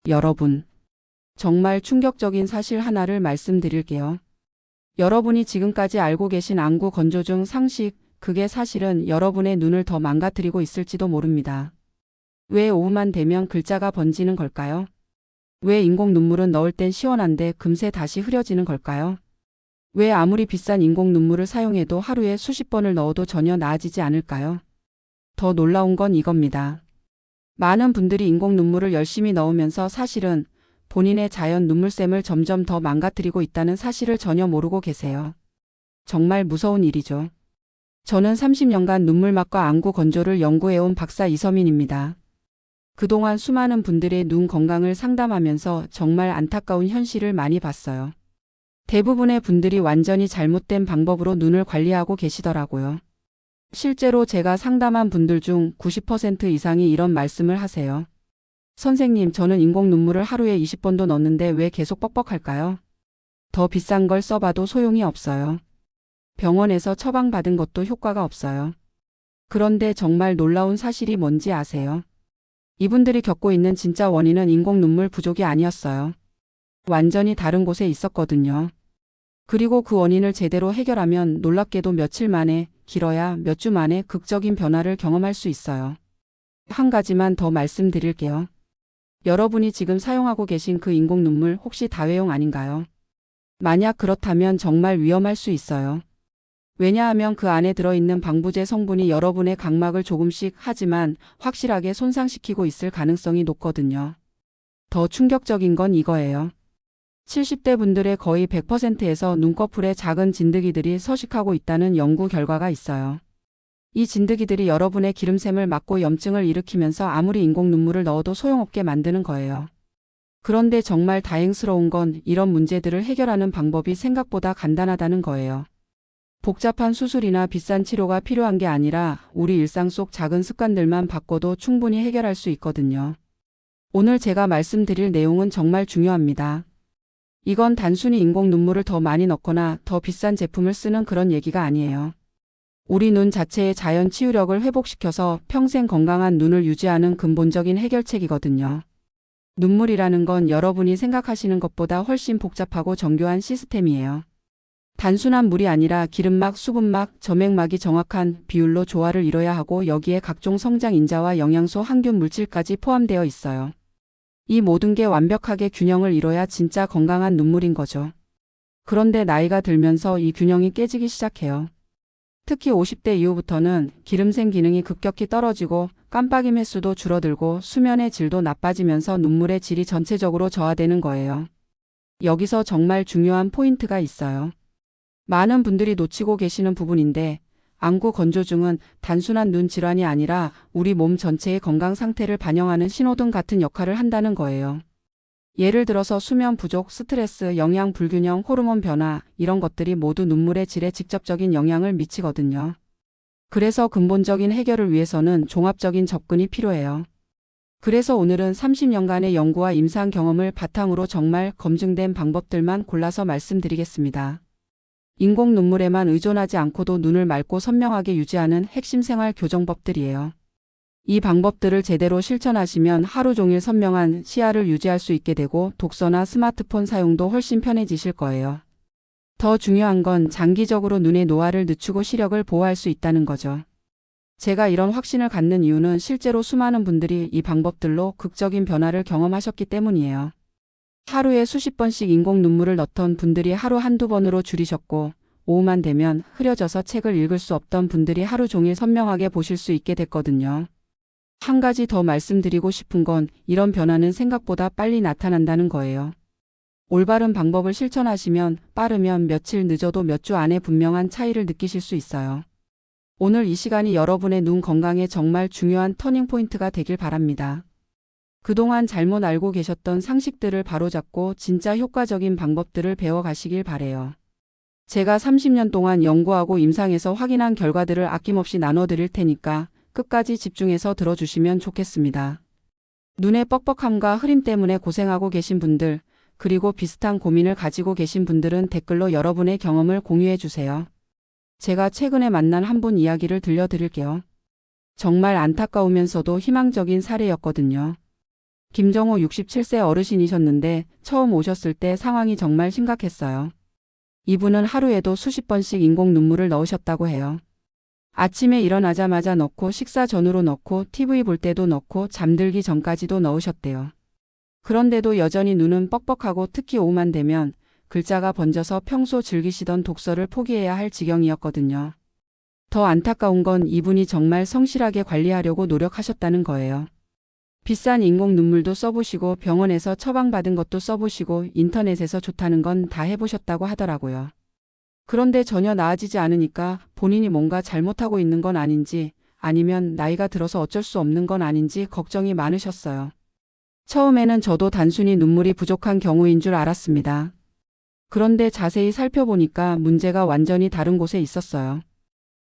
여러분, 정말 충격적인 사실 하나를 말씀드릴게요. 여러분이 지금까지 알고 계신 안구 건조증 상식, 그게 사실은 여러분의 눈을 더 망가뜨리고 있을지도 모릅니다. 왜 오후만 되면 글자가 번지는 걸까요? 왜 인공 눈물은 넣을 땐 시원한데 금세 다시 흐려지는 걸까요? 왜 아무리 비싼 인공 눈물을 사용해도 하루에 수십 번을 넣어도 전혀 나아지지 않을까요? 더 놀라운 건 이겁니다. 많은 분들이 인공 눈물을 열심히 넣으면서 사실은 본인의 자연 눈물샘을 점점 더 망가뜨리고 있다는 사실을 전혀 모르고 계세요. 정말 무서운 일이죠. 저는 30년간 눈물막과 안구 건조를 연구해온 박사 이서민입니다. 그동안 수많은 분들의 눈 건강을 상담하면서 정말 안타까운 현실을 많이 봤어요. 대부분의 분들이 완전히 잘못된 방법으로 눈을 관리하고 계시더라고요. 실제로 제가 상담한 분들 중 90% 이상이 이런 말씀을 하세요. 선생님, 저는 인공 눈물을 하루에 20번도 넣는데 왜 계속 뻑뻑할까요? 더 비싼 걸 써봐도 소용이 없어요. 병원에서 처방받은 것도 효과가 없어요. 그런데 정말 놀라운 사실이 뭔지 아세요? 이분들이 겪고 있는 진짜 원인은 인공 눈물 부족이 아니었어요. 완전히 다른 곳에 있었거든요. 그리고 그 원인을 제대로 해결하면 놀랍게도 며칠 만에, 길어야 몇 주 만에 극적인 변화를 경험할 수 있어요. 한 가지만 더 말씀드릴게요. 여러분이 지금 사용하고 계신 그 인공 눈물 혹시 다회용 아닌가요? 만약 그렇다면 정말 위험할 수 있어요. 왜냐하면 그 안에 들어있는 방부제 성분이 여러분의 각막을 조금씩 하지만 확실하게 손상시키고 있을 가능성이 높거든요. 더 충격적인 건 이거예요. 70대 분들의 거의 100%에서 눈꺼풀에 작은 진드기들이 서식하고 있다는 연구 결과가 있어요. 이 진드기들이 여러분의 기름샘을 막고 염증을 일으키면서 아무리 인공 눈물을 넣어도 소용없게 만드는 거예요. 그런데 정말 다행스러운 건 이런 문제들을 해결하는 방법이 생각보다 간단하다는 거예요. 복잡한 수술이나 비싼 치료가 필요한 게 아니라 우리 일상 속 작은 습관들만 바꿔도 충분히 해결할 수 있거든요. 오늘 제가 말씀드릴 내용은 정말 중요합니다. 이건 단순히 인공 눈물을 더 많이 넣거나 더 비싼 제품을 쓰는 그런 얘기가 아니에요. 우리 눈 자체의 자연 치유력을 회복시켜서 평생 건강한 눈을 유지하는 근본적인 해결책이거든요. 눈물이라는 건 여러분이 생각하시는 것보다 훨씬 복잡하고 정교한 시스템이에요. 단순한 물이 아니라 기름막, 수분막, 점액막이 정확한 비율로 조화를 이뤄야 하고 여기에 각종 성장 인자와 영양소, 항균 물질까지 포함되어 있어요. 이 모든 게 완벽하게 균형을 이뤄야 진짜 건강한 눈물인 거죠. 그런데 나이가 들면서 이 균형이 깨지기 시작해요. 특히 50대 이후부터는 기름샘 기능이 급격히 떨어지고 깜빡임 횟수도 줄어들고 수면의 질도 나빠지면서 눈물의 질이 전체적으로 저하되는 거예요. 여기서 정말 중요한 포인트가 있어요. 많은 분들이 놓치고 계시는 부분인데 안구 건조증은 단순한 눈 질환이 아니라 우리 몸 전체의 건강 상태를 반영하는 신호등 같은 역할을 한다는 거예요. 예를 들어서 수면 부족, 스트레스, 영양 불균형, 호르몬 변화 이런 것들이 모두 눈물의 질에 직접적인 영향을 미치거든요. 그래서 근본적인 해결을 위해서는 종합적인 접근이 필요해요. 그래서 오늘은 30년간의 연구와 임상 경험을 바탕으로 정말 검증된 방법들만 골라서 말씀드리겠습니다. 인공 눈물에만 의존하지 않고도 눈을 맑고 선명하게 유지하는 핵심 생활 교정법들이에요. 이 방법들을 제대로 실천하시면 하루 종일 선명한 시야를 유지할 수 있게 되고 독서나 스마트폰 사용도 훨씬 편해지실 거예요. 더 중요한 건 장기적으로 눈의 노화를 늦추고 시력을 보호할 수 있다는 거죠. 제가 이런 확신을 갖는 이유는 실제로 수많은 분들이 이 방법들로 극적인 변화를 경험하셨기 때문이에요. 하루에 수십 번씩 인공 눈물을 넣던 분들이 하루 한두 번으로 줄이셨고 오후만 되면 흐려져서 책을 읽을 수 없던 분들이 하루 종일 선명하게 보실 수 있게 됐거든요. 한 가지 더 말씀드리고 싶은 건 이런 변화는 생각보다 빨리 나타난다는 거예요. 올바른 방법을 실천하시면 빠르면 며칠 늦어도 몇 주 안에 분명한 차이를 느끼실 수 있어요. 오늘 이 시간이 여러분의 눈 건강에 정말 중요한 터닝포인트가 되길 바랍니다. 그동안 잘못 알고 계셨던 상식들을 바로잡고 진짜 효과적인 방법들을 배워가시길 바래요. 제가 30년 동안 연구하고 임상에서 확인한 결과들을 아낌없이 나눠드릴 테니까 끝까지 집중해서 들어주시면 좋겠습니다. 눈의 뻑뻑함과 흐림 때문에 고생하고 계신 분들, 그리고 비슷한 고민을 가지고 계신 분들은 댓글로 여러분의 경험을 공유해 주세요. 제가 최근에 만난 한 분 이야기를 들려드릴게요. 정말 안타까우면서도 희망적인 사례였거든요. 김정호 67세 어르신이셨는데 처음 오셨을 때 상황이 정말 심각했어요. 이분은 하루에도 수십 번씩 인공 눈물을 넣으셨다고 해요. 아침에 일어나자마자 넣고 식사 전후로 넣고 TV 볼 때도 넣고 잠들기 전까지도 넣으셨대요. 그런데도 여전히 눈은 뻑뻑하고 특히 오후만 되면 글자가 번져서 평소 즐기시던 독서를 포기해야 할 지경이었거든요. 더 안타까운 건 이분이 정말 성실하게 관리하려고 노력하셨다는 거예요. 비싼 인공 눈물도 써보시고 병원에서 처방받은 것도 써보시고 인터넷에서 좋다는 건 다 해보셨다고 하더라고요. 그런데 전혀 나아지지 않으니까 본인이 뭔가 잘못하고 있는 건 아닌지 아니면 나이가 들어서 어쩔 수 없는 건 아닌지 걱정이 많으셨어요. 처음에는 저도 단순히 눈물이 부족한 경우인 줄 알았습니다. 그런데 자세히 살펴보니까 문제가 완전히 다른 곳에 있었어요.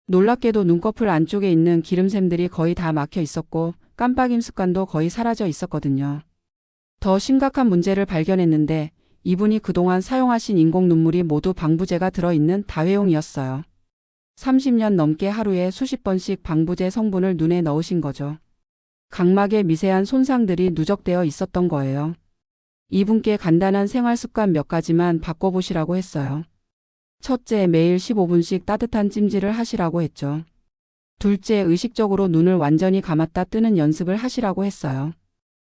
놀랍게도 눈꺼풀 안쪽에 있는 기름샘들이 거의 다 막혀 있었고 깜빡임 습관도 거의 사라져 있었거든요. 더 심각한 문제를 발견했는데 이분이 그동안 사용하신 인공 눈물이 모두 방부제가 들어있는 다회용이었어요. 30년 넘게 하루에 수십 번씩 방부제 성분을 눈에 넣으신 거죠. 각막에 미세한 손상들이 누적되어 있었던 거예요. 이분께 간단한 생활 습관 몇 가지만 바꿔보시라고 했어요. 첫째, 매일 15분씩 따뜻한 찜질을 하시라고 했죠. 둘째, 의식적으로 눈을 완전히 감았다 뜨는 연습을 하시라고 했어요.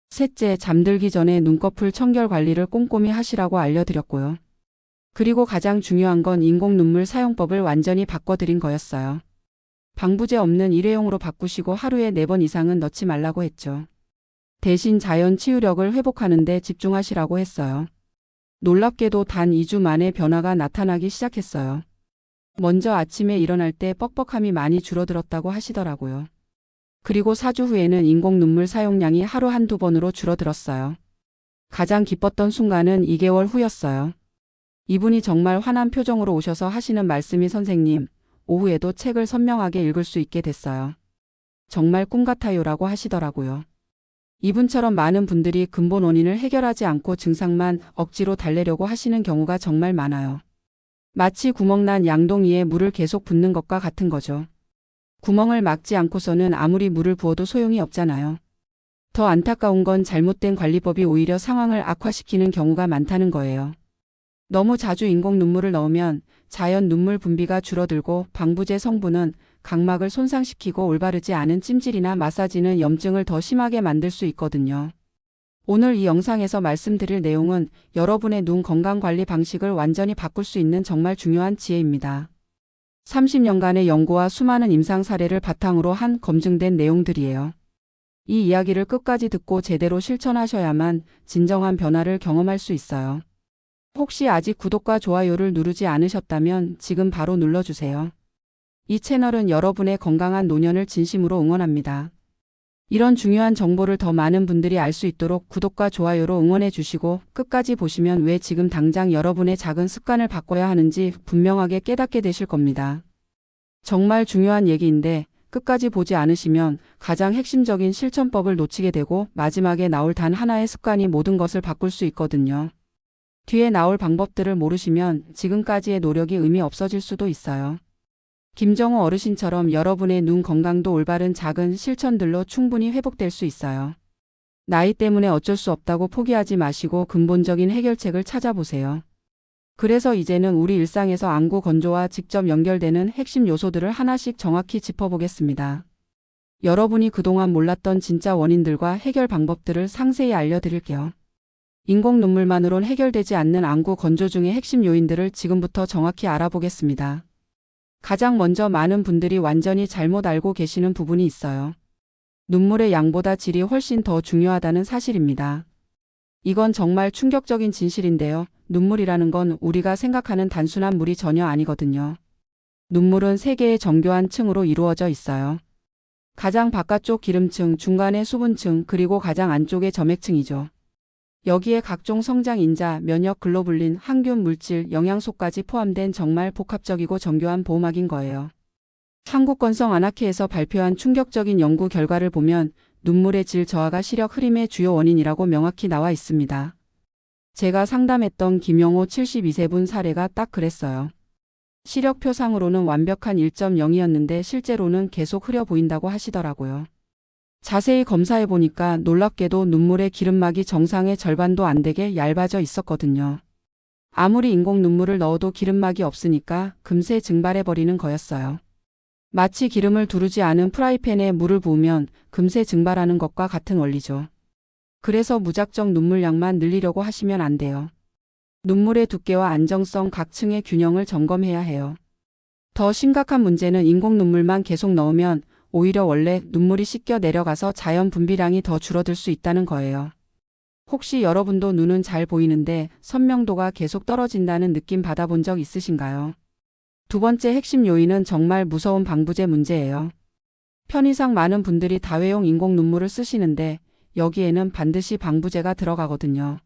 셋째, 잠들기 전에 눈꺼풀 청결 관리를 꼼꼼히 하시라고 알려드렸고요. 그리고 가장 중요한 건 인공 눈물 사용법을 완전히 바꿔드린 거였어요. 방부제 없는 일회용으로 바꾸시고 하루에 4번 이상은 넣지 말라고 했죠. 대신 자연 치유력을 회복하는 데 집중하시라고 했어요. 놀랍게도 단 2주 만에 변화가 나타나기 시작했어요. 먼저 아침에 일어날 때 뻑뻑함이 많이 줄어들었다고 하시더라고요. 그리고 4주 후에는 인공 눈물 사용량이 하루 한두 번으로 줄어들었어요. 가장 기뻤던 순간은 2개월 후였어요. 이분이 정말 환한 표정으로 오셔서 하시는 말씀이 선생님, 오후에도 책을 선명하게 읽을 수 있게 됐어요. 정말 꿈 같아요라고 하시더라고요. 이분처럼 많은 분들이 근본 원인을 해결하지 않고 증상만 억지로 달래려고 하시는 경우가 정말 많아요. 마치 구멍난 양동이에 물을 계속 붓는 것과 같은 거죠. 구멍을 막지 않고서는 아무리 물을 부어도 소용이 없잖아요. 더 안타까운 건 잘못된 관리법이 오히려 상황을 악화시키는 경우가 많다는 거예요. 너무 자주 인공 눈물을 넣으면 자연 눈물 분비가 줄어들고 방부제 성분은 각막을 손상시키고 올바르지 않은 찜질이나 마사지는 염증을 더 심하게 만들 수 있거든요. 오늘 이 영상에서 말씀드릴 내용은 여러분의 눈 건강 관리 방식을 완전히 바꿀 수 있는 정말 중요한 지혜입니다. 30년간의 연구와 수많은 임상 사례를 바탕으로 한 검증된 내용들이에요. 이 이야기를 끝까지 듣고 제대로 실천하셔야만 진정한 변화를 경험할 수 있어요. 혹시 아직 구독과 좋아요를 누르지 않으셨다면 지금 바로 눌러주세요. 이 채널은 여러분의 건강한 노년을 진심으로 응원합니다. 이런 중요한 정보를 더 많은 분들이 알 수 있도록 구독과 좋아요로 응원해 주시고 끝까지 보시면 왜 지금 당장 여러분의 작은 습관을 바꿔야 하는지 분명하게 깨닫게 되실 겁니다. 정말 중요한 얘기인데 끝까지 보지 않으시면 가장 핵심적인 실천법을 놓치게 되고 마지막에 나올 단 하나의 습관이 모든 것을 바꿀 수 있거든요. 뒤에 나올 방법들을 모르시면 지금까지의 노력이 의미 없어질 수도 있어요. 김정호 어르신처럼 여러분의 눈 건강도 올바른 작은 실천들로 충분히 회복될 수 있어요. 나이 때문에 어쩔 수 없다고 포기하지 마시고 근본적인 해결책을 찾아보세요. 그래서 이제는 우리 일상에서 안구 건조와 직접 연결되는 핵심 요소들을 하나씩 정확히 짚어보겠습니다. 여러분이 그동안 몰랐던 진짜 원인들과 해결 방법들을 상세히 알려드릴게요. 인공 눈물만으론 해결되지 않는 안구 건조 중의 핵심 요인들을 지금부터 정확히 알아보겠습니다. 가장 먼저 많은 분들이 완전히 잘못 알고 계시는 부분이 있어요. 눈물의 양보다 질이 훨씬 더 중요하다는 사실입니다. 이건 정말 충격적인 진실인데요. 눈물이라는 건 우리가 생각하는 단순한 물이 전혀 아니거든요. 눈물은 3개의 정교한 층으로 이루어져 있어요. 가장 바깥쪽 기름층, 중간의 수분층, 그리고 가장 안쪽의 점액층이죠. 여기에 각종 성장 인자, 면역 글로불린, 항균 물질, 영양소까지 포함된 정말 복합적이고 정교한 보호막인 거예요. 한국건성 안학회에서 발표한 충격적인 연구 결과를 보면 눈물의 질 저하가 시력 흐림의 주요 원인이라고 명확히 나와 있습니다. 제가 상담했던 김영호 72세분 사례가 딱 그랬어요. 시력표상으로는 완벽한 1.0이었는데 실제로는 계속 흐려 보인다고 하시더라고요. 자세히 검사해 보니까 놀랍게도 눈물의 기름막이 정상의 절반도 안 되게 얇아져 있었거든요. 아무리 인공 눈물을 넣어도 기름막이 없으니까 금세 증발해 버리는 거였어요. 마치 기름을 두르지 않은 프라이팬에 물을 부으면 금세 증발하는 것과 같은 원리죠. 그래서 무작정 눈물량만 늘리려고 하시면 안 돼요. 눈물의 두께와 안정성 각 층의 균형을 점검해야 해요. 더 심각한 문제는 인공 눈물만 계속 넣으면 오히려 원래 눈물이 씻겨 내려가서 자연 분비량이 더 줄어들 수 있다는 거예요. 혹시 여러분도 눈은 잘 보이는데 선명도가 계속 떨어진다는 느낌 받아본 적 있으신가요? 두 번째 핵심 요인은 정말 무서운 방부제 문제예요. 편의상 많은 분들이 다회용 인공 눈물을 쓰시는데 여기에는 반드시 방부제가 들어가거든요.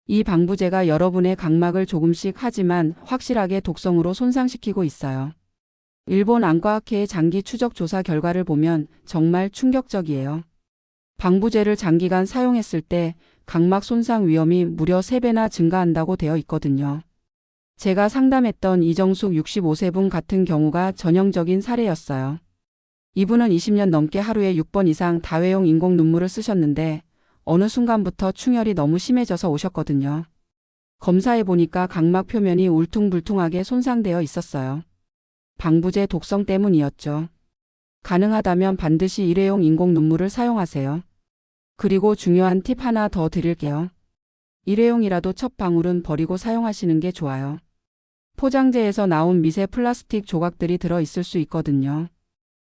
이 방부제가 여러분의 각막을 조금씩 하지만 확실하게 독성으로 손상시키고 있어요. 일본 안과학회의 장기 추적 조사 결과를 보면 정말 충격적이에요. 방부제를 장기간 사용했을 때 각막 손상 위험이 무려 3배나 증가한다고 되어 있거든요. 제가 상담했던 이정숙 65세 분 같은 경우가 전형적인 사례였어요. 이분은 20년 넘게 하루에 6번 이상 다회용 인공 눈물을 쓰셨는데 어느 순간부터 충혈이 너무 심해져서 오셨거든요. 검사해 보니까 각막 표면이 울퉁불퉁하게 손상되어 있었어요. 방부제 독성 때문이었죠. 가능하다면 반드시 일회용 인공 눈물을 사용하세요. 그리고 중요한 팁 하나 더 드릴게요. 일회용이라도 첫 방울은 버리고 사용하시는 게 좋아요. 포장재에서 나온 미세 플라스틱 조각들이 들어 있을 수 있거든요.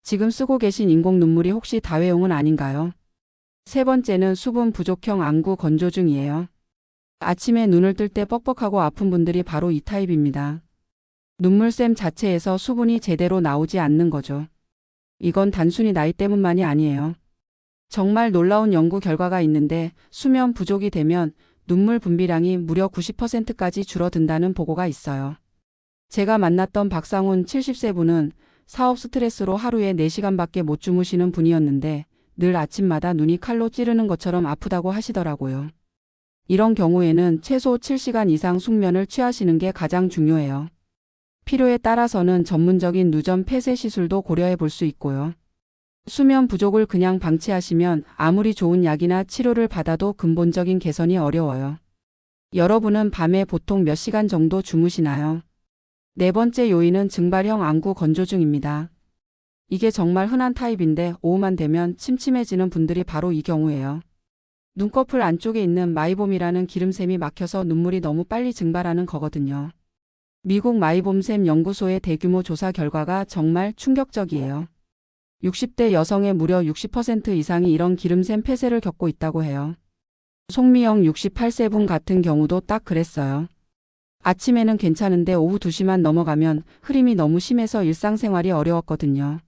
지금 쓰고 계신 인공 눈물이 혹시 다회용은 아닌가요? 세 번째는 수분 부족형 안구 건조증이에요. 아침에 눈을 뜰 때 뻑뻑하고 아픈 분들이 바로 이 타입입니다. 눈물샘 자체에서 수분이 제대로 나오지 않는 거죠. 이건 단순히 나이 때문만이 아니에요. 정말 놀라운 연구 결과가 있는데 수면 부족이 되면 눈물 분비량이 무려 90%까지 줄어든다는 보고가 있어요. 제가 만났던 박상훈 70세 분은 사업 스트레스로 하루에 4시간밖에 못 주무시는 분이었는데 늘 아침마다 눈이 칼로 찌르는 것처럼 아프다고 하시더라고요. 이런 경우에는 최소 7시간 이상 숙면을 취하시는 게 가장 중요해요. 필요에 따라서는 전문적인 누전 폐쇄 시술도 고려해 볼 수 있고요. 수면 부족을 그냥 방치하시면 아무리 좋은 약이나 치료를 받아도 근본적인 개선이 어려워요. 여러분은 밤에 보통 몇 시간 정도 주무시나요? 네 번째 요인은 증발형 안구 건조증입니다. 이게 정말 흔한 타입인데 오후만 되면 침침해지는 분들이 바로 이 경우예요. 눈꺼풀 안쪽에 있는 마이봄이라는 기름샘이 막혀서 눈물이 너무 빨리 증발하는 거거든요. 미국 마이봄샘 연구소의 대규모 조사 결과가 정말 충격적이에요. 60대 여성의 무려 60% 이상이 이런 기름샘 폐쇄를 겪고 있다고 해요. 송미영 68세 분 같은 경우도 딱 그랬어요. 아침에는 괜찮은데 오후 2시만 넘어가면 흐림이 너무 심해서 일상생활이 어려웠거든요.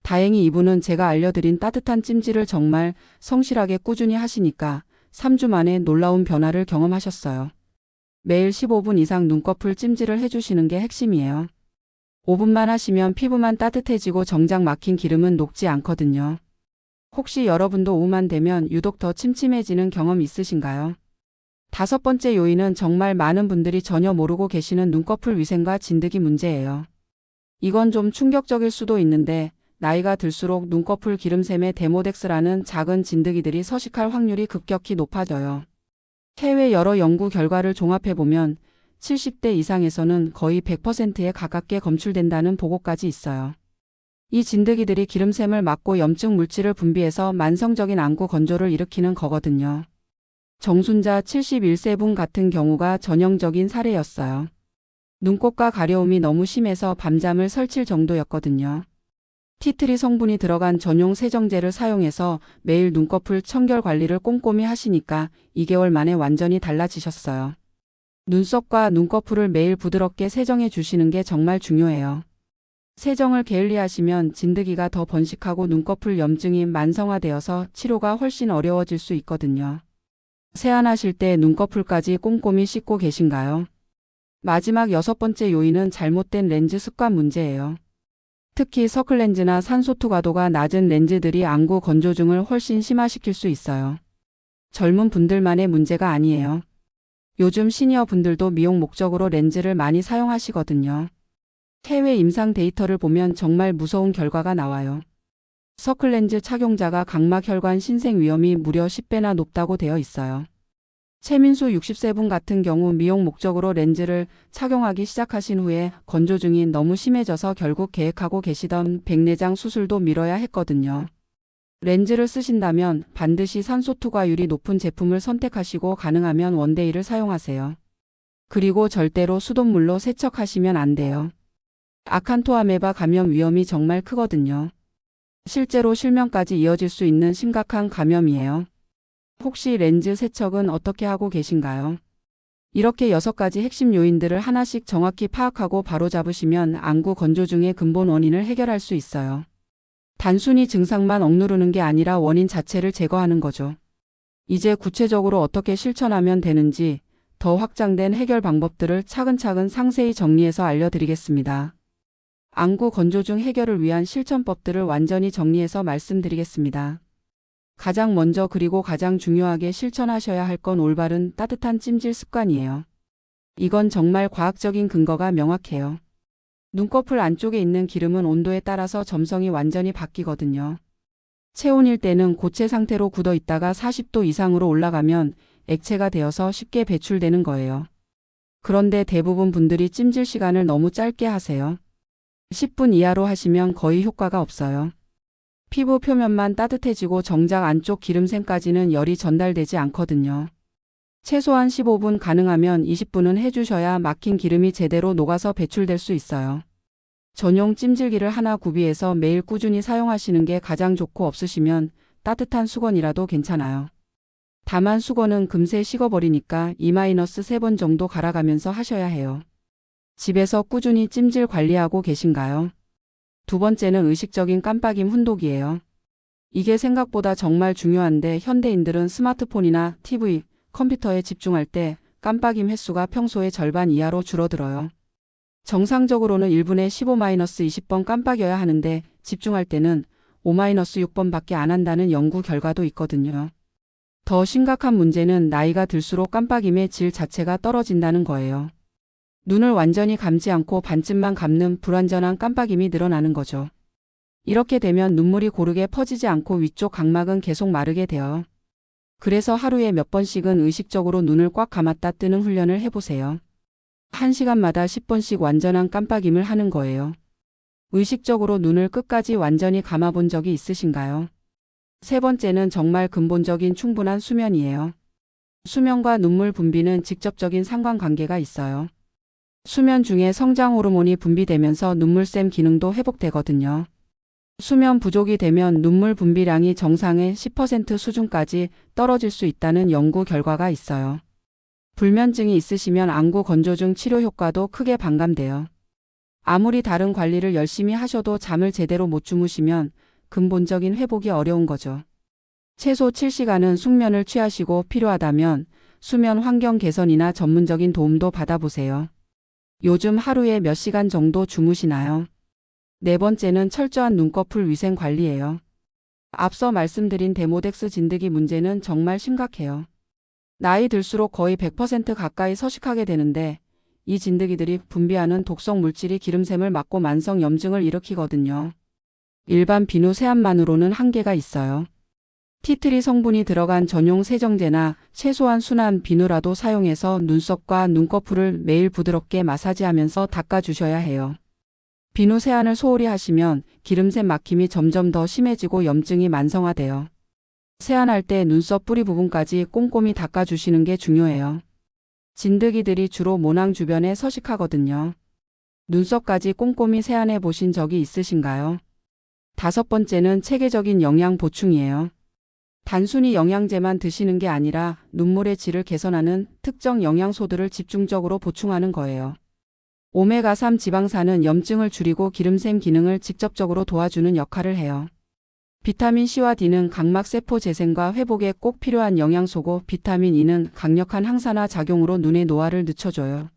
다행히 이분은 제가 알려드린 따뜻한 찜질을 정말 성실하게 꾸준히 하시니까 3주 만에 놀라운 변화를 경험하셨어요. 매일 15분 이상 눈꺼풀 찜질을 해주시는 게 핵심이에요. 5분만 하시면 피부만 따뜻해지고 정작 막힌 기름은 녹지 않거든요. 혹시 여러분도 오후만 되면 유독 더 침침해지는 경험 있으신가요? 다섯 번째 요인은 정말 많은 분들이 전혀 모르고 계시는 눈꺼풀 위생과 진드기 문제예요. 이건 좀 충격적일 수도 있는데 나이가 들수록 눈꺼풀 기름샘에 데모덱스라는 작은 진드기들이 서식할 확률이 급격히 높아져요. 해외 여러 연구 결과를 종합해보면 70대 이상에서는 거의 100%에 가깝게 검출된다는 보고까지 있어요. 이 진드기들이 기름샘을 막고 염증 물질을 분비해서 만성적인 안구 건조를 일으키는 거거든요. 정순자 71세 분 같은 경우가 전형적인 사례였어요. 눈꽃과 가려움이 너무 심해서 밤잠을 설칠 정도였거든요. 티트리 성분이 들어간 전용 세정제를 사용해서 매일 눈꺼풀 청결 관리를 꼼꼼히 하시니까 2개월 만에 완전히 달라지셨어요. 눈썹과 눈꺼풀을 매일 부드럽게 세정해 주시는 게 정말 중요해요. 세정을 게을리하시면 진드기가 더 번식하고 눈꺼풀 염증이 만성화되어서 치료가 훨씬 어려워질 수 있거든요. 세안하실 때 눈꺼풀까지 꼼꼼히 씻고 계신가요? 마지막 6번째 요인은 잘못된 렌즈 습관 문제예요. 특히 서클렌즈나 산소투과도가 낮은 렌즈들이 안구 건조증을 훨씬 심화시킬 수 있어요. 젊은 분들만의 문제가 아니에요. 요즘 시니어 분들도 미용 목적으로 렌즈를 많이 사용하시거든요. 해외 임상 데이터를 보면 정말 무서운 결과가 나와요. 서클렌즈 착용자가 각막혈관 신생 위험이 무려 10배나 높다고 되어 있어요. 최민수 60세 분 같은 경우 미용 목적으로 렌즈를 착용하기 시작하신 후에 건조증이 너무 심해져서 결국 계획하고 계시던 백내장 수술도 미뤄야 했거든요. 렌즈를 쓰신다면 반드시 산소 투과율이 높은 제품을 선택하시고 가능하면 원데이를 사용하세요. 그리고 절대로 수돗물로 세척하시면 안 돼요. 아칸토아메바 감염 위험이 정말 크거든요. 실제로 실명까지 이어질 수 있는 심각한 감염이에요. 혹시 렌즈 세척은 어떻게 하고 계신가요? 이렇게 6가지 핵심 요인들을 하나씩 정확히 파악하고 바로잡으시면 안구 건조증의 근본 원인을 해결할 수 있어요. 단순히 증상만 억누르는 게 아니라 원인 자체를 제거하는 거죠. 이제 구체적으로 어떻게 실천하면 되는지 더 확장된 해결 방법들을 차근차근 상세히 정리해서 알려드리겠습니다. 안구 건조증 해결을 위한 실천법들을 완전히 정리해서 말씀드리겠습니다. 가장 먼저 그리고 가장 중요하게 실천하셔야 할 건 올바른 따뜻한 찜질 습관이에요. 이건 정말 과학적인 근거가 명확해요. 눈꺼풀 안쪽에 있는 기름은 온도에 따라서 점성이 완전히 바뀌거든요. 체온일 때는 고체 상태로 굳어 있다가 40도 이상으로 올라가면 액체가 되어서 쉽게 배출되는 거예요. 그런데 대부분 분들이 찜질 시간을 너무 짧게 하세요. 10분 이하로 하시면 거의 효과가 없어요. 피부 표면만 따뜻해지고 정작 안쪽 기름샘까지는 열이 전달되지 않거든요. 최소한 15분 가능하면 20분은 해주셔야 막힌 기름이 제대로 녹아서 배출될 수 있어요. 전용 찜질기를 하나 구비해서 매일 꾸준히 사용하시는 게 가장 좋고 없으시면 따뜻한 수건이라도 괜찮아요. 다만 수건은 금세 식어버리니까 2-3번 정도 갈아가면서 하셔야 해요. 집에서 꾸준히 찜질 관리하고 계신가요? 두 번째는 의식적인 깜빡임 훈독이에요. 이게 생각보다 정말 중요한데 현대인들은 스마트폰이나 TV, 컴퓨터에 집중할 때 깜빡임 횟수가 평소의 절반 이하로 줄어들어요. 정상적으로는 1분에 15-20번 깜빡여야 하는데 집중할 때는 5-6번밖에 안 한다는 연구 결과도 있거든요. 더 심각한 문제는 나이가 들수록 깜빡임의 질 자체가 떨어진다는 거예요. 눈을 완전히 감지 않고 반쯤만 감는 불완전한 깜빡임이 늘어나는 거죠. 이렇게 되면 눈물이 고르게 퍼지지 않고 위쪽 각막은 계속 마르게 돼요. 그래서 하루에 몇 번씩은 의식적으로 눈을 꽉 감았다 뜨는 훈련을 해보세요. 1시간마다 10번씩 완전한 깜빡임을 하는 거예요. 의식적으로 눈을 끝까지 완전히 감아본 적이 있으신가요? 세 번째는 정말 근본적인 충분한 수면이에요. 수면과 눈물 분비는 직접적인 상관관계가 있어요. 수면 중에 성장 호르몬이 분비되면서 눈물샘 기능도 회복되거든요. 수면 부족이 되면 눈물 분비량이 정상의 10% 수준까지 떨어질 수 있다는 연구 결과가 있어요. 불면증이 있으시면 안구 건조증 치료 효과도 크게 반감돼요. 아무리 다른 관리를 열심히 하셔도 잠을 제대로 못 주무시면 근본적인 회복이 어려운 거죠. 최소 7시간은 숙면을 취하시고 필요하다면 수면 환경 개선이나 전문적인 도움도 받아보세요. 요즘 하루에 몇 시간 정도 주무시나요? 네 번째는 철저한 눈꺼풀 위생 관리예요. 앞서 말씀드린 데모덱스 진드기 문제는 정말 심각해요. 나이 들수록 거의 100% 가까이 서식하게 되는데 이 진드기들이 분비하는 독성 물질이 기름샘을 막고 만성 염증을 일으키거든요. 일반 비누 세안만으로는 한계가 있어요. 티트리 성분이 들어간 전용 세정제나 최소한 순한 비누라도 사용해서 눈썹과 눈꺼풀을 매일 부드럽게 마사지하면서 닦아주셔야 해요. 비누 세안을 소홀히 하시면 기름샘 막힘이 점점 더 심해지고 염증이 만성화돼요. 세안할 때 눈썹 뿌리 부분까지 꼼꼼히 닦아주시는 게 중요해요. 진드기들이 주로 모낭 주변에 서식하거든요. 눈썹까지 꼼꼼히 세안해 보신 적이 있으신가요? 다섯 번째는 체계적인 영양 보충이에요. 단순히 영양제만 드시는 게 아니라 눈물의 질을 개선하는 특정 영양소들을 집중적으로 보충하는 거예요. 오메가3 지방산은 염증을 줄이고 기름샘 기능을 직접적으로 도와주는 역할을 해요. 비타민 C와 D는 각막세포 재생과 회복에 꼭 필요한 영양소고 비타민 E는 강력한 항산화 작용으로 눈의 노화를 늦춰줘요.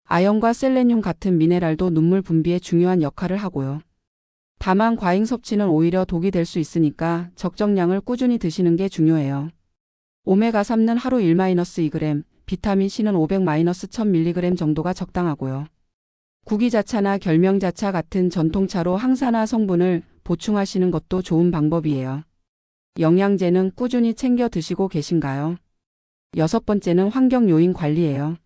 아연과 셀레늄 같은 미네랄도 눈물 분비에 중요한 역할을 하고요. 다만 과잉 섭취는 오히려 독이 될 수 있으니까 적정량을 꾸준히 드시는 게 중요해요. 오메가3는 하루 1-2g, 비타민 C는 500-1000mg 정도가 적당하고요. 구기자차나 결명자차 같은 전통차로 항산화 성분을 보충하시는 것도 좋은 방법이에요. 영양제는 꾸준히 챙겨 드시고 계신가요? 6번째는 환경 요인 관리예요.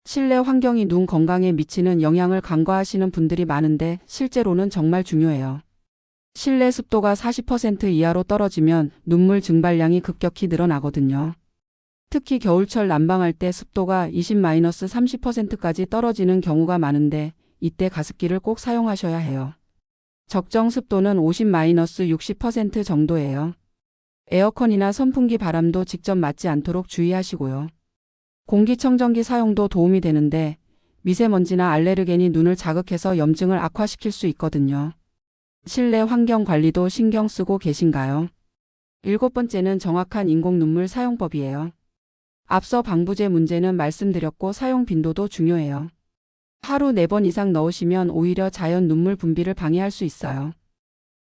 실내 환경이 눈 건강에 미치는 영향을 간과하시는 분들이 많은데 실제로는 정말 중요해요. 실내 습도가 40% 이하로 떨어지면 눈물 증발량이 급격히 늘어나거든요. 특히 겨울철 난방할 때 습도가 20-30%까지 떨어지는 경우가 많은데 이때 가습기를 꼭 사용하셔야 해요. 적정 습도는 50-60% 정도예요. 에어컨이나 선풍기 바람도 직접 맞지 않도록 주의하시고요. 공기청정기 사용도 도움이 되는데 미세먼지나 알레르겐이 눈을 자극해서 염증을 악화시킬 수 있거든요. 실내 환경 관리도 신경 쓰고 계신가요? 7번째는 정확한 인공 눈물 사용법이에요. 앞서 방부제 문제는 말씀드렸고 사용 빈도도 중요해요. 하루 4번 이상 넣으시면 오히려 자연 눈물 분비를 방해할 수 있어요.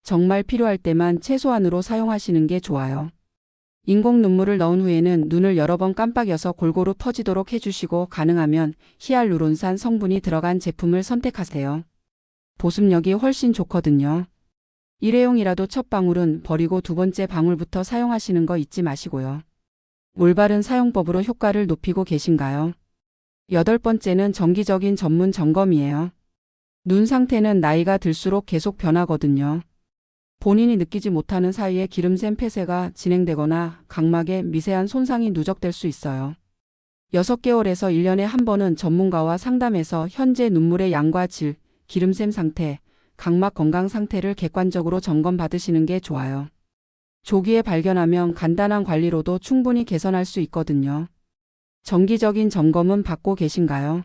정말 필요할 때만 최소한으로 사용하시는 게 좋아요. 인공 눈물을 넣은 후에는 눈을 여러 번 깜빡여서 골고루 퍼지도록 해주시고 가능하면 히알루론산 성분이 들어간 제품을 선택하세요. 보습력이 훨씬 좋거든요. 일회용이라도 첫 방울은 버리고 2번째 방울부터 사용하시는 거 잊지 마시고요. 올바른 사용법으로 효과를 높이고 계신가요? 8번째는 정기적인 전문 점검이에요. 눈 상태는 나이가 들수록 계속 변하거든요. 본인이 느끼지 못하는 사이에 기름샘 폐쇄가 진행되거나 각막에 미세한 손상이 누적될 수 있어요. 6개월에서 1년에 한 번은 전문가와 상담해서 현재 눈물의 양과 질, 기름샘 상태, 각막 건강 상태를 객관적으로 점검받으시는 게 좋아요. 조기에 발견하면 간단한 관리로도 충분히 개선할 수 있거든요. 정기적인 점검은 받고 계신가요?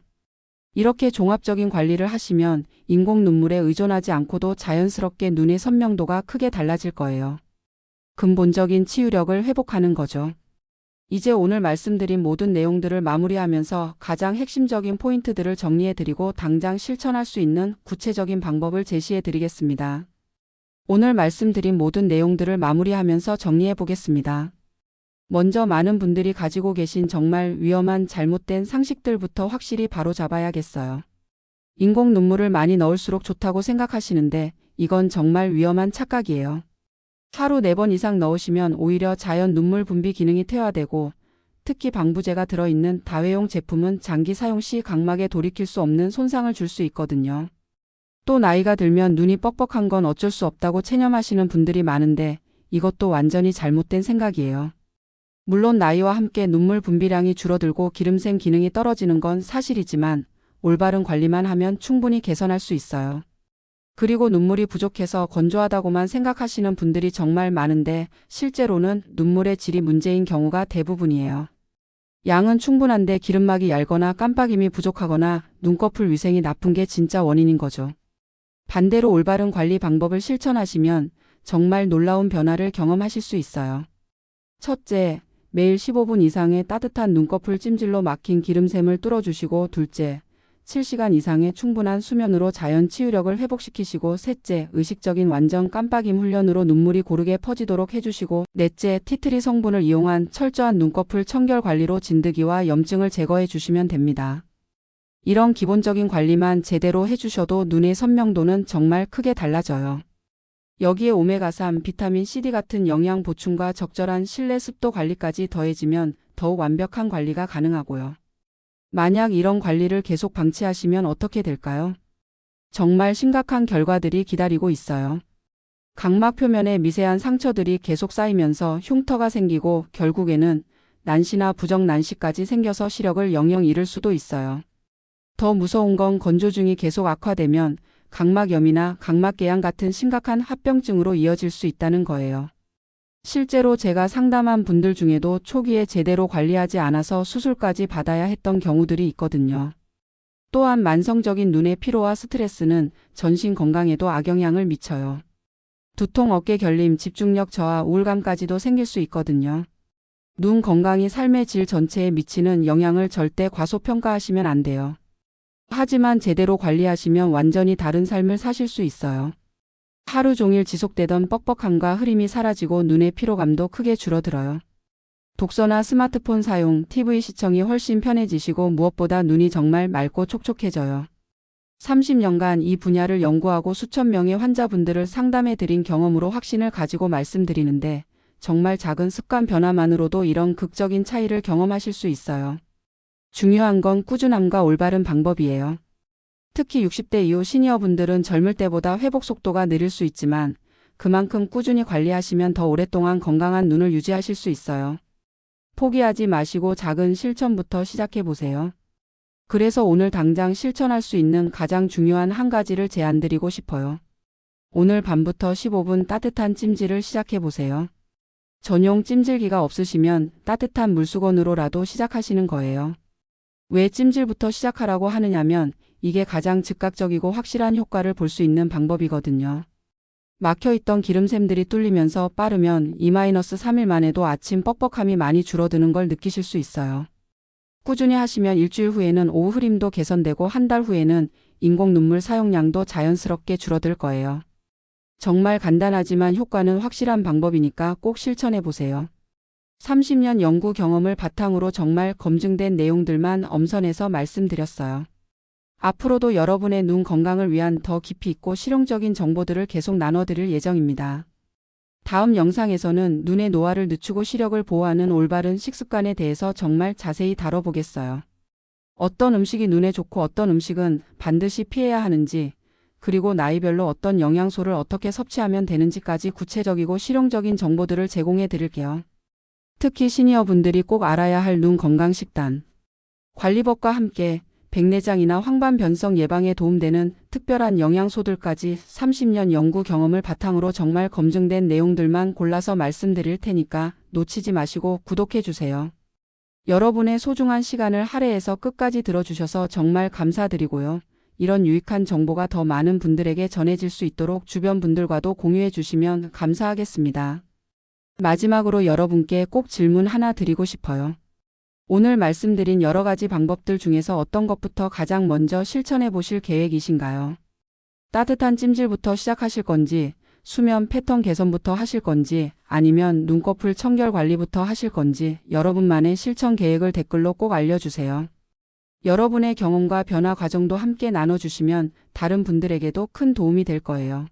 이렇게 종합적인 관리를 하시면 인공 눈물에 의존하지 않고도 자연스럽게 눈의 선명도가 크게 달라질 거예요. 근본적인 치유력을 회복하는 거죠. 이제 오늘 말씀드린 모든 내용들을 마무리하면서 가장 핵심적인 포인트들을 정리해드리고 당장 실천할 수 있는 구체적인 방법을 제시해드리겠습니다. 오늘 말씀드린 모든 내용들을 마무리하면서 정리해보겠습니다. 먼저 많은 분들이 가지고 계신 정말 위험한 잘못된 상식들부터 확실히 바로잡아야겠어요. 인공 눈물을 많이 넣을수록 좋다고 생각하시는데 이건 정말 위험한 착각이에요. 하루 4번 이상 넣으시면 오히려 자연 눈물 분비 기능이 퇴화되고 특히 방부제가 들어있는 다회용 제품은 장기 사용 시 각막에 돌이킬 수 없는 손상을 줄 수 있거든요. 또 나이가 들면 눈이 뻑뻑한 건 어쩔 수 없다고 체념하시는 분들이 많은데 이것도 완전히 잘못된 생각이에요. 물론 나이와 함께 눈물 분비량이 줄어들고 기름샘 기능이 떨어지는 건 사실이지만 올바른 관리만 하면 충분히 개선할 수 있어요. 그리고 눈물이 부족해서 건조하다고만 생각하시는 분들이 정말 많은데 실제로는 눈물의 질이 문제인 경우가 대부분이에요. 양은 충분한데 기름막이 얇거나 깜빡임이 부족하거나 눈꺼풀 위생이 나쁜 게 진짜 원인인 거죠. 반대로 올바른 관리 방법을 실천하시면 정말 놀라운 변화를 경험하실 수 있어요. 첫째, 매일 15분 이상의 따뜻한 눈꺼풀 찜질로 막힌 기름샘을 뚫어주시고 둘째, 7시간 이상의 충분한 수면으로 자연 치유력을 회복시키시고 셋째, 의식적인 완전 깜빡임 훈련으로 눈물이 고르게 퍼지도록 해주시고 넷째, 티트리 성분을 이용한 철저한 눈꺼풀 청결 관리로 진드기와 염증을 제거해 주시면 됩니다. 이런 기본적인 관리만 제대로 해주셔도 눈의 선명도는 정말 크게 달라져요. 여기에 오메가3, 비타민 CD 같은 영양 보충과 적절한 실내 습도 관리까지 더해지면 더욱 완벽한 관리가 가능하고요. 만약 이런 관리를 계속 방치하시면 어떻게 될까요? 정말 심각한 결과들이 기다리고 있어요. 각막 표면에 미세한 상처들이 계속 쌓이면서 흉터가 생기고 결국에는 난시나 부정난시까지 생겨서 시력을 영영 잃을 수도 있어요. 더 무서운 건 건조증이 계속 악화되면 각막염이나 각막궤양 같은 심각한 합병증으로 이어질 수 있다는 거예요. 실제로 제가 상담한 분들 중에도 초기에 제대로 관리하지 않아서 수술까지 받아야 했던 경우들이 있거든요. 또한 만성적인 눈의 피로와 스트레스는 전신 건강에도 악영향을 미쳐요. 두통, 어깨 결림, 집중력 저하, 우울감까지도 생길 수 있거든요. 눈 건강이 삶의 질 전체에 미치는 영향을 절대 과소평가하시면 안 돼요. 하지만 제대로 관리하시면 완전히 다른 삶을 사실 수 있어요. 하루 종일 지속되던 뻑뻑함과 흐림이 사라지고 눈의 피로감도 크게 줄어들어요. 독서나 스마트폰 사용, TV 시청이 훨씬 편해지시고 무엇보다 눈이 정말 맑고 촉촉해져요. 30년간 이 분야를 연구하고 수천 명의 환자분들을 상담해 드린 경험으로 확신을 가지고 말씀드리는데 정말 작은 습관 변화만으로도 이런 극적인 차이를 경험하실 수 있어요. 중요한 건 꾸준함과 올바른 방법이에요. 특히 60대 이후 시니어분들은 젊을 때보다 회복 속도가 느릴 수 있지만 그만큼 꾸준히 관리하시면 더 오랫동안 건강한 눈을 유지하실 수 있어요. 포기하지 마시고 작은 실천부터 시작해 보세요. 그래서 오늘 당장 실천할 수 있는 가장 중요한 한 가지를 제안드리고 싶어요. 오늘 밤부터 15분 따뜻한 찜질을 시작해 보세요. 전용 찜질기가 없으시면 따뜻한 물수건으로라도 시작하시는 거예요. 왜 찜질부터 시작하라고 하느냐면 이게 가장 즉각적이고 확실한 효과를 볼 수 있는 방법이거든요. 막혀있던 기름샘들이 뚫리면서 빠르면 2-3일 만에도 아침 뻑뻑함이 많이 줄어드는 걸 느끼실 수 있어요. 꾸준히 하시면 일주일 후에는 오후 흐림도 개선되고 한 달 후에는 인공 눈물 사용량도 자연스럽게 줄어들 거예요. 정말 간단하지만 효과는 확실한 방법이니까 꼭 실천해 보세요. 30년 연구 경험을 바탕으로 정말 검증된 내용들만 엄선해서 말씀드렸어요. 앞으로도 여러분의 눈 건강을 위한 더 깊이 있고 실용적인 정보들을 계속 나눠드릴 예정입니다. 다음 영상에서는 눈의 노화를 늦추고 시력을 보호하는 올바른 식습관에 대해서 정말 자세히 다뤄보겠어요. 어떤 음식이 눈에 좋고 어떤 음식은 반드시 피해야 하는지, 그리고 나이별로 어떤 영양소를 어떻게 섭취하면 되는지까지 구체적이고 실용적인 정보들을 제공해 드릴게요. 특히 시니어분들이 꼭 알아야 할 눈 건강 식단. 관리법과 함께 백내장이나 황반 변성 예방에 도움되는 특별한 영양소들까지 30년 연구 경험을 바탕으로 정말 검증된 내용들만 골라서 말씀드릴 테니까 놓치지 마시고 구독해 주세요. 여러분의 소중한 시간을 할애해서 끝까지 들어주셔서 정말 감사드리고요. 이런 유익한 정보가 더 많은 분들에게 전해질 수 있도록 주변 분들과도 공유해 주시면 감사하겠습니다. 마지막으로 여러분께 꼭 질문 하나 드리고 싶어요. 오늘 말씀드린 여러 가지 방법들 중에서 어떤 것부터 가장 먼저 실천해 보실 계획이신가요? 따뜻한 찜질부터 시작하실 건지, 수면 패턴 개선부터 하실 건지, 아니면 눈꺼풀 청결 관리부터 하실 건지 여러분만의 실천 계획을 댓글로 꼭 알려주세요. 여러분의 경험과 변화 과정도 함께 나눠주시면 다른 분들에게도 큰 도움이 될 거예요.